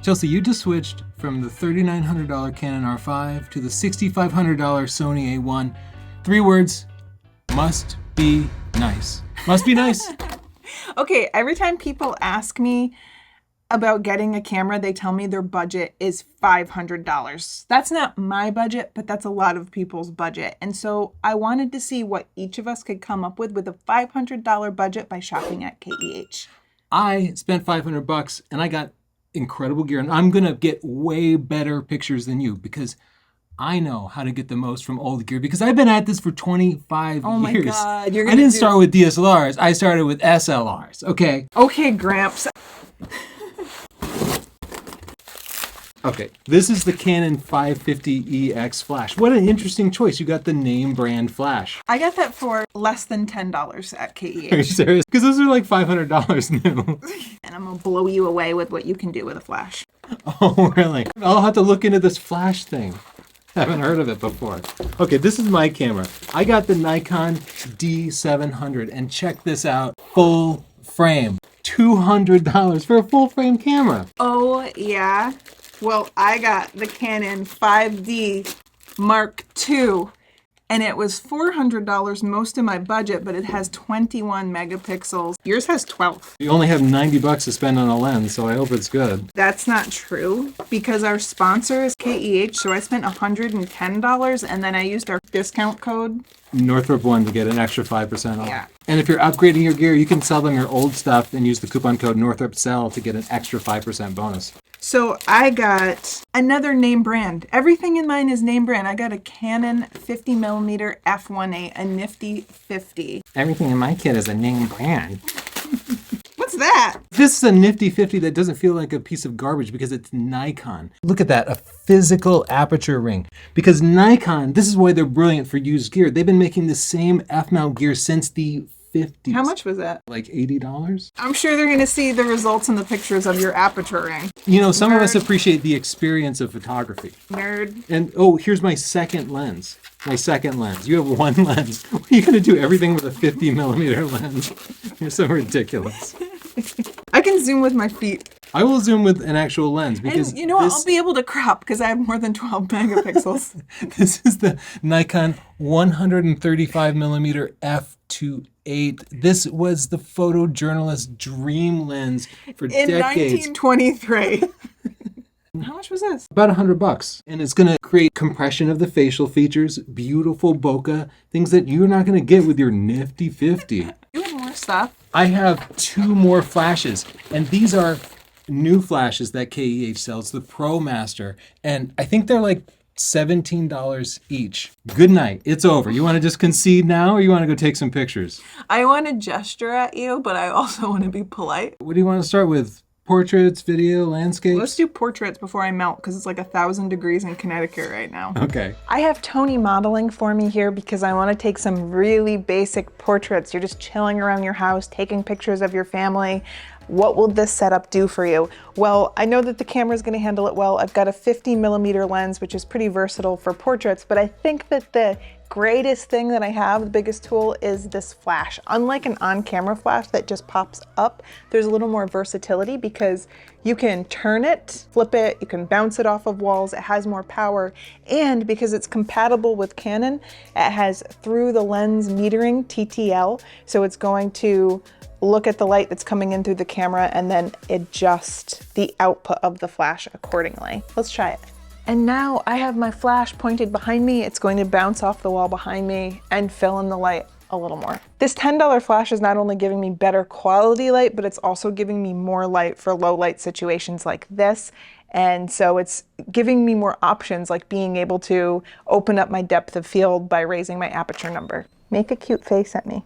Chelsea, you just switched from the $3,900 Canon R5 to the $6,500 Sony A1. 3 words, must be nice. Must be nice. Okay, every time people ask me about getting a camera, they tell me their budget is $500. That's not my budget, but that's a lot of people's budget. And so I wanted to see what each of us could come up with a $500 budget by shopping at KEH. I spent $500 and I got incredible gear, and I'm gonna get way better pictures than you because I know how to get the most from old gear because I've been at this for 25 years. Oh my God, I didn't start with DSLRs, I started with SLRs, okay? Okay, Gramps. Okay, this is the Canon 550EX flash. What an interesting choice. You got the name brand flash. I got that for less than $10 at KEH. Are you serious? Because those are like $500 new. And I'm gonna blow you away with what you can do with a flash. Oh, really? I'll have to look into this flash thing. I haven't heard of it before. Okay, this is my camera. I got the Nikon D700, and check this out. Full frame. $200 for a full frame camera. Oh, yeah? Well, I got the Canon 5D Mark II, and it was $400, most of my budget, but it has 21 megapixels. Yours has 12. You only have $90 to spend on a lens, so I hope it's good. That's not true, because our sponsor is KEH, so I spent $110, and then I used our discount code. Northrup-1 to get an extra 5% off. Yeah. And if you're upgrading your gear, you can sell them your old stuff and use the coupon code NORTHRUP-SELL to get an extra 5% bonus. So I got another name brand. Everything in mine is name brand. I got a Canon 50mm f1.8, a nifty 50. Everything in my kit is a name brand. What's that? This is a nifty 50 that doesn't feel like a piece of garbage because it's Nikon. Look at that, a physical aperture ring. Because Nikon, this is why they're brilliant for used gear. They've been making the same f-mount gear since the 50s. How much was that? Like $80? I'm sure they're going to see the results in the pictures of your aperture ring. You know, some of us appreciate the experience of photography. Nerd. And, oh, here's my second lens. My second lens. You have one lens. What are you going to do everything with a 50mm lens? You're so ridiculous. I can zoom with my feet. I will zoom with an actual lens because and you know what? I'll be able to crop because I have more than 12 megapixels. This is the Nikon 135mm f2.8. This was the photojournalist's dream lens for decades. In 1923. How much was this? About $100. And it's going to create compression of the facial features, beautiful bokeh, things that you're not going to get with your nifty 50. You have more stuff. I have 2 more flashes, and these are new flashes that KEH sells, the Pro Master, and I think they're like $17 each. Good night. It's over. You want to just concede now, or you want to go take some pictures? I want to gesture at you, but I also want to be polite. What do you want to start with? Portraits, video, landscapes? Let's do portraits before I melt because it's like 1,000 degrees in Connecticut right now. Okay. I have Tony modeling for me here because I want to take some really basic portraits. You're just chilling around your house, taking pictures of your family. What will this setup do for you? Well, I know that the camera is going to handle it well. I've got a 50mm lens, which is pretty versatile for portraits, but I think that the greatest thing that I have, the biggest tool, is this flash. Unlike an on-camera flash that just pops up, there's a little more versatility because you can turn it, flip it, you can bounce it off of walls, it has more power, and because it's compatible with Canon, it has through the lens metering, TTL, so it's going to look at the light that's coming in through the camera and then adjust the output of the flash accordingly. Let's try it. And now I have my flash pointed behind me. It's going to bounce off the wall behind me and fill in the light a little more. This $10 flash is not only giving me better quality light, but it's also giving me more light for low light situations like this. And so it's giving me more options, like being able to open up my depth of field by raising my aperture number. Make a cute face at me.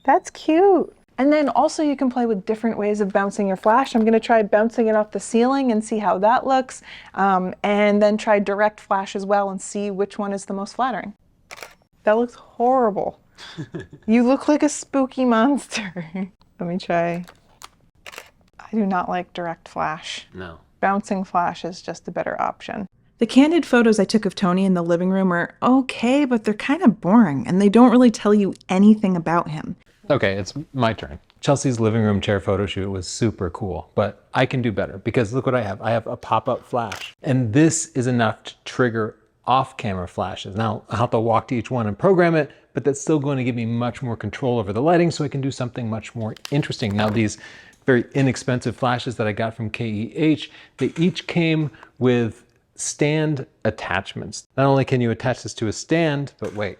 That's cute. And then also you can play with different ways of bouncing your flash. I'm gonna try bouncing it off the ceiling and see how that looks. And then try direct flash as well and see which one is the most flattering. That looks horrible. You look like a spooky monster. Let me try. I do not like direct flash. No. Bouncing flash is just a better option. The candid photos I took of Tony in the living room are okay, but they're kind of boring and they don't really tell you anything about him. Okay, it's my turn. Chelsea's living room chair photo shoot was super cool, but I can do better because look what I have. I have a pop-up flash, and this is enough to trigger off-camera flashes. Now, I'll have to walk to each one and program it, but that's still going to give me much more control over the lighting so I can do something much more interesting. Now, these very inexpensive flashes that I got from KEH, they each came with stand attachments. Not only can you attach this to a stand, but wait,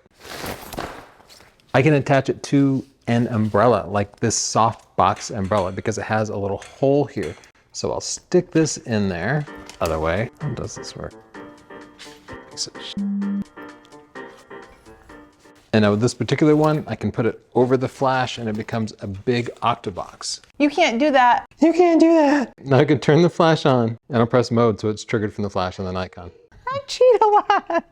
I can attach it to an umbrella, like this soft box umbrella, because it has a little hole here. So I'll stick this in there. Other way, how does this work? And now with this particular one, I can put it over the flash and it becomes a big octabox. You can't do that. You can't do that. Now I can turn the flash on and I'll press mode so it's triggered from the flash on the Nikon. I cheat a lot.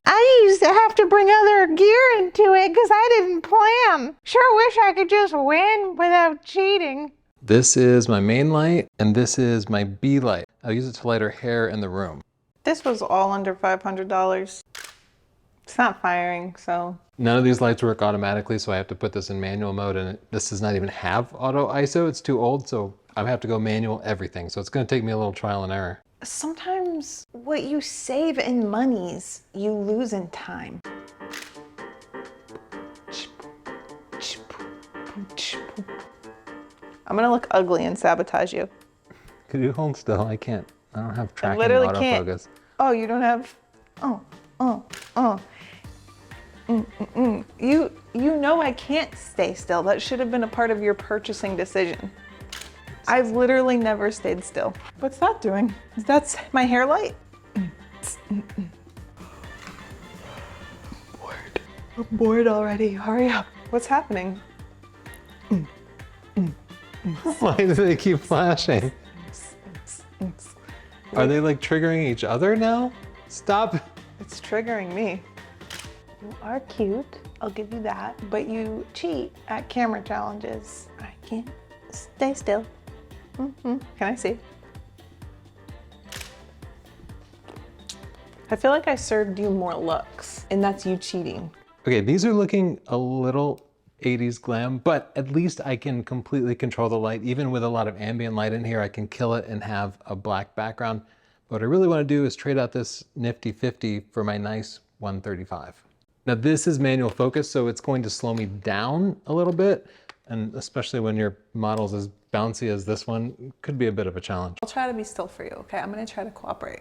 I used to have to bring other gear into it because I didn't plan. Sure wish I could just win without cheating. This is my main light and this is my B light. I'll use it to light her hair in the room. This was all under $500. It's not firing, so. None of these lights work automatically, so I have to put this in manual mode, and this does not even have auto ISO. It's too old, so I have to go manual everything. So it's gonna take me a little trial and error. Sometimes what you save in monies, you lose in time. I'm gonna look ugly and sabotage you. Could you hold still? I can't. I don't have tracking literally autofocus. Oh, you don't have, You know I can't stay still. That should have been a part of your purchasing decision. I've literally never stayed still. What's that doing? That's my hair light. I'm bored already. Hurry up. What's happening? Why do they keep flashing? Are they like triggering each other now? Stop. It's triggering me. You are cute, I'll give you that, but you cheat at camera challenges. I can't stay still. Can I see? I feel like I served you more looks, and that's you cheating. Okay, these are looking a little 80s glam, but at least I can completely control the light. Even with a lot of ambient light in here, I can kill it and have a black background. What I really want to do is trade out this nifty 50 for my nice 135. Now this is manual focus, so it's going to slow me down a little bit, and especially when your model's as bouncy as this one, it could be a bit of a challenge. I'll try to be still for you, okay? I'm gonna try to cooperate.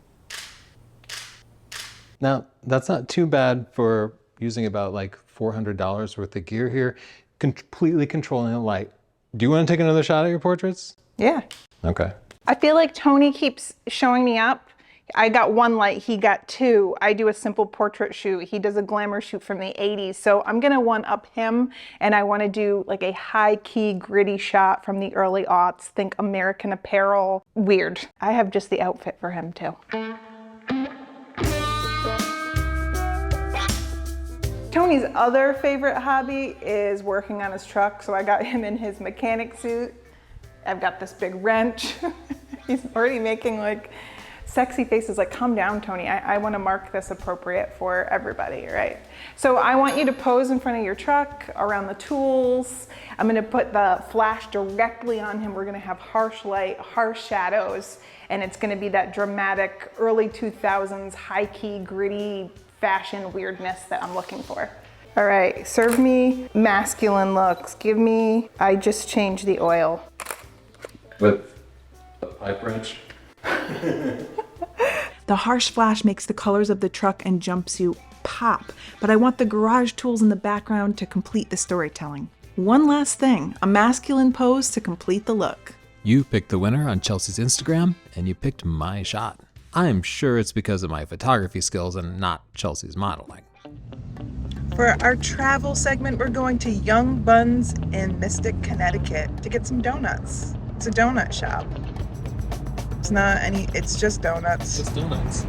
Now, that's not too bad for using about like $400 worth of gear here, completely controlling the light. Do you want to take another shot at your portraits? Yeah. Okay. I feel like Tony keeps showing me up. I got one light, he got two. I do a simple portrait shoot. He does a glamour shoot from the 80s. So I'm gonna one up him, and I wanna do like a high key gritty shot from the early aughts. Think American Apparel, weird. I have just the outfit for him too. Tony's other favorite hobby is working on his truck. So I got him in his mechanic suit. I've got this big wrench. He's already making like sexy faces, like, calm down, Tony. I want to mark this appropriate for everybody, right? So I want you to pose in front of your truck, around the tools. I'm going to put the flash directly on him. We're going to have harsh light, harsh shadows, and it's going to be that dramatic early 2000s high-key, gritty fashion weirdness that I'm looking for. All right, serve me masculine looks. Give me, I just changed the oil. With a pipe wrench? The harsh flash makes the colors of the truck and jumpsuit pop, but I want the garage tools in the background to complete the storytelling. One last thing, a masculine pose to complete the look. You picked the winner on Chelsea's Instagram, and you picked my shot. I'm sure it's because of my photography skills and not Chelsea's modeling. For our travel segment, we're going to Young Buns in Mystic, Connecticut to get some donuts. It's a donut shop. It's just donuts. Just donuts.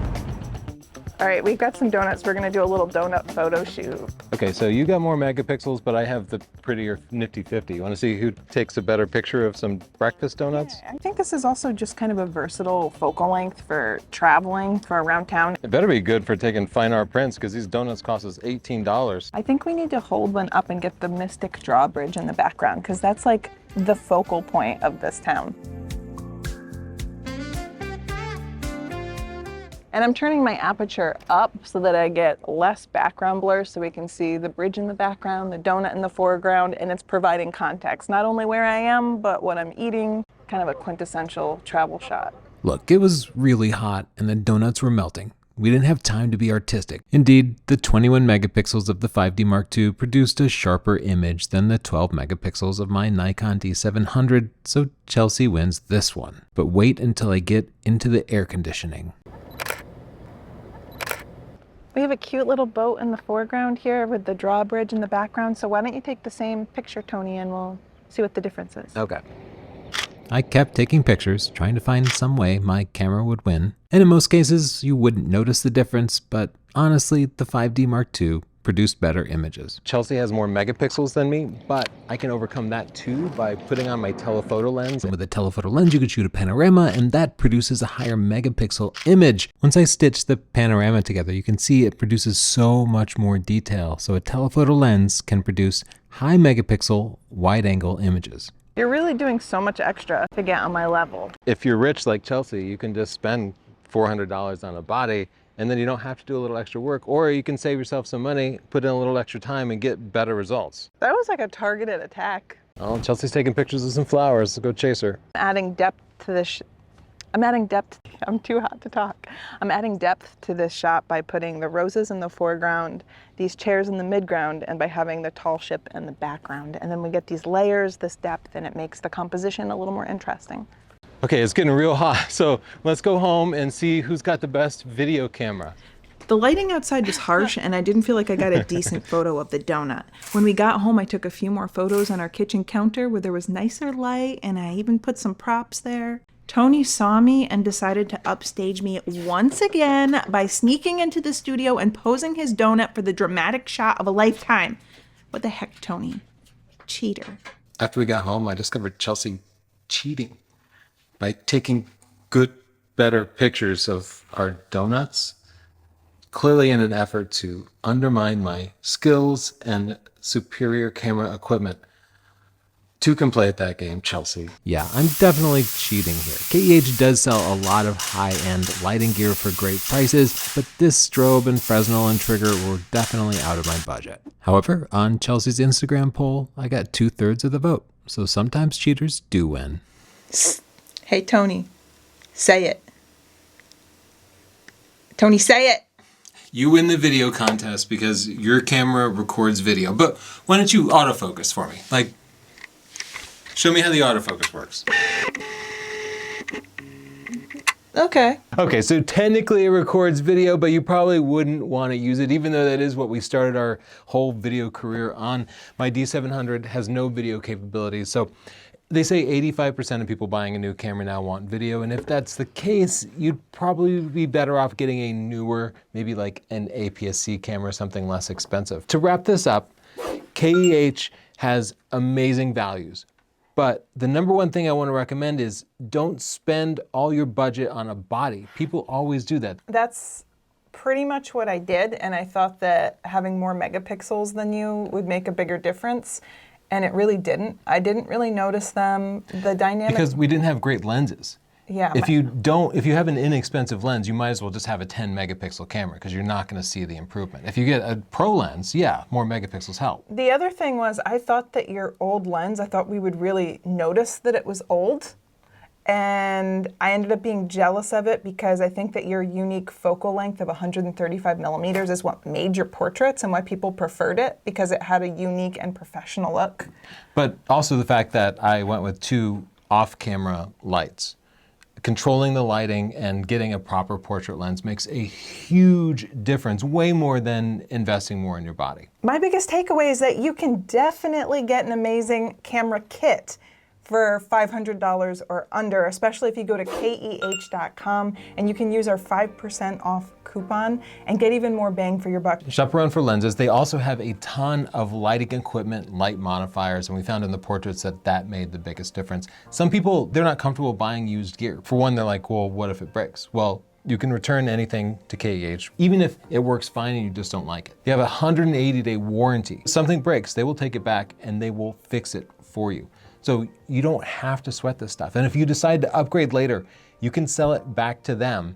All right, we've got some donuts. We're gonna do a little donut photo shoot. Okay, so you got more megapixels, but I have the prettier nifty 50. You wanna see who takes a better picture of some breakfast donuts? I think this is also just kind of a versatile focal length for traveling, for around town. It better be good for taking fine art prints, because these donuts cost us $18. I think we need to hold one up and get the Mystic drawbridge in the background, because that's like the focal point of this town. And I'm turning my aperture up so that I get less background blur so we can see the bridge in the background, the donut in the foreground, and it's providing context, not only where I am, but what I'm eating, kind of a quintessential travel shot. Look, it was really hot and the donuts were melting. We didn't have time to be artistic. Indeed, the 21 megapixels of the 5D Mark II produced a sharper image than the 12 megapixels of my Nikon D700, so Chelsea wins this one. But wait until I get into the air conditioning. We have a cute little boat in the foreground here with the drawbridge in the background, so why don't you take the same picture, Tony, and we'll see what the difference is. Okay. I kept taking pictures, trying to find some way my camera would win. And in most cases, you wouldn't notice the difference, but honestly, the 5D Mark II produced better images. Chelsea has more megapixels than me, but I can overcome that too by putting on my telephoto lens. And with a telephoto lens, you could shoot a panorama, and that produces a higher megapixel image. Once I stitch the panorama together, you can see it produces so much more detail. So a telephoto lens can produce high megapixel, wide angle images. You're really doing so much extra to get on my level. If you're rich like Chelsea, you can just spend $400 on a body and then you don't have to do a little extra work, or you can save yourself some money, put in a little extra time and get better results. That was like a targeted attack. Oh, Chelsea's taking pictures of some flowers, so go chase her. Adding depth to this, I'm too hot to talk. I'm adding depth to this shot by putting the roses in the foreground, these chairs in the midground, and by having the tall ship in the background. And then we get these layers, this depth, and it makes the composition a little more interesting. Okay, it's getting real hot, so let's go home and see who's got the best video camera. The lighting outside was harsh and I didn't feel like I got a decent photo of the donut. When we got home, I took a few more photos on our kitchen counter where there was nicer light, and I even put some props there. Tony saw me and decided to upstage me once again by sneaking into the studio and posing his donut for the dramatic shot of a lifetime. What the heck, Tony? Cheater. After we got home, I discovered Chelsea cheating by taking good, better pictures of our donuts, clearly in an effort to undermine my skills and superior camera equipment. Two can play at that game, Chelsea. Yeah, I'm definitely cheating here. KEH does sell a lot of high-end lighting gear for great prices, but this strobe and Fresnel and trigger were definitely out of my budget. However, on Chelsea's Instagram poll, I got 2/3 of the vote, so sometimes cheaters do win. Hey, Tony, say it. Tony, say it. You win the video contest because your camera records video, but why don't you autofocus for me? Like, show me how the autofocus works. Okay. Okay, so technically it records video, but you probably wouldn't want to use it, even though that is what we started our whole video career on. My D700 has no video capabilities, so they say 85% of people buying a new camera now want video, and if that's the case, you'd probably be better off getting a newer, maybe like an APS-C camera, something less expensive. To wrap this up, KEH has amazing values, but the number one thing I want to recommend is don't spend all your budget on a body. People always do that. That's pretty much what I did, and I thought that having more megapixels than you would make a bigger difference. And it really didn't. I didn't really notice them. The dynamic. Because we didn't have great lenses. Yeah. If you have an inexpensive lens, you might as well just have a 10 megapixel camera because you're not going to see the improvement. If you get a pro lens, yeah, more megapixels help. The other thing was I thought that your old lens, I thought we would really notice that it was old. And I ended up being jealous of it because I think that your unique focal length of 135 millimeters is what made your portraits and why people preferred it, because it had a unique and professional look. But also the fact that I went with 2 off-camera lights. Controlling the lighting and getting a proper portrait lens makes a huge difference, way more than investing more in your body. My biggest takeaway is that you can definitely get an amazing camera kit for $500 or under, especially if you go to KEH.com and you can use our 5% off coupon and get even more bang for your buck. Shop around for lenses. They also have a ton of lighting equipment, light modifiers, and we found in the portraits that made the biggest difference. Some people, they're not comfortable buying used gear. For one, they're like, well, what if it breaks? Well, you can return anything to KEH, even if it works fine and you just don't like it. They have a 180-day warranty. If something breaks, they will take it back and they will fix it for you. So you don't have to sweat this stuff. And if you decide to upgrade later, you can sell it back to them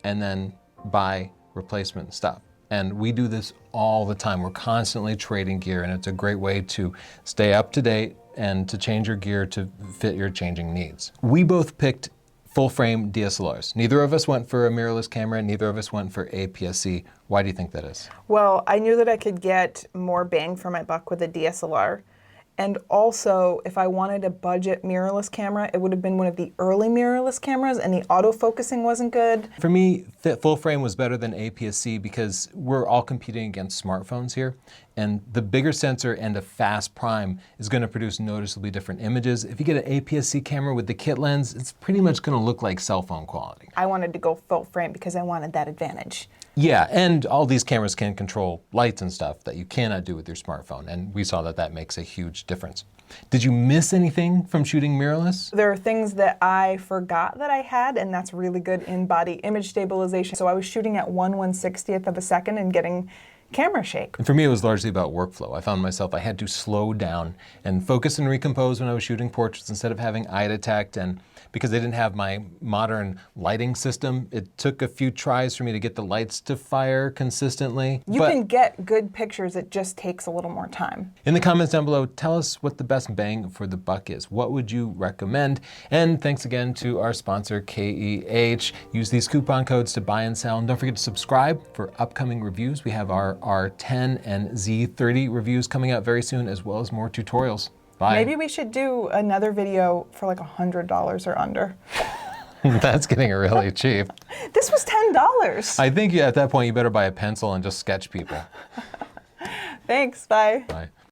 and then buy replacement stuff. And we do this all the time. We're constantly trading gear, and it's a great way to stay up to date and to change your gear to fit your changing needs. We both picked full frame DSLRs. Neither of us went for a mirrorless camera, neither of us went for APS-C. Why do you think that is? Well, I knew that I could get more bang for my buck with a DSLR. And also, if I wanted a budget mirrorless camera, it would have been one of the early mirrorless cameras, and the autofocusing wasn't good. For me, full frame was better than APS-C because we're all competing against smartphones here. And the bigger sensor and a fast prime is going to produce noticeably different images. If you get an APS-C camera with the kit lens, it's pretty much going to look like cell phone quality. I wanted to go full frame because I wanted that advantage. Yeah, and all these cameras can control lights and stuff that you cannot do with your smartphone, and we saw that that makes a huge difference. Did you miss anything from shooting mirrorless? There are things that I forgot that I had, and that's really good in-body image stabilization. So I was shooting at 1/160th of a second and getting camera shake. And for me, it was largely about workflow. I found myself, I had to slow down and focus and recompose when I was shooting portraits instead of having eye detect. And because they didn't have my modern lighting system, it took a few tries for me to get the lights to fire consistently. You can get good pictures, it just takes a little more time. In the comments down below, tell us what the best bang for the buck is. What would you recommend? And thanks again to our sponsor, KEH. Use these coupon codes to buy and sell. And don't forget to subscribe for upcoming reviews. We have our R10 and Z30 reviews coming out very soon, as well as more tutorials. Bye. Maybe we should do another video for like $100 or under. That's getting really cheap. This was $10. I think at that point you better buy a pencil and just sketch people. Thanks, bye. Bye.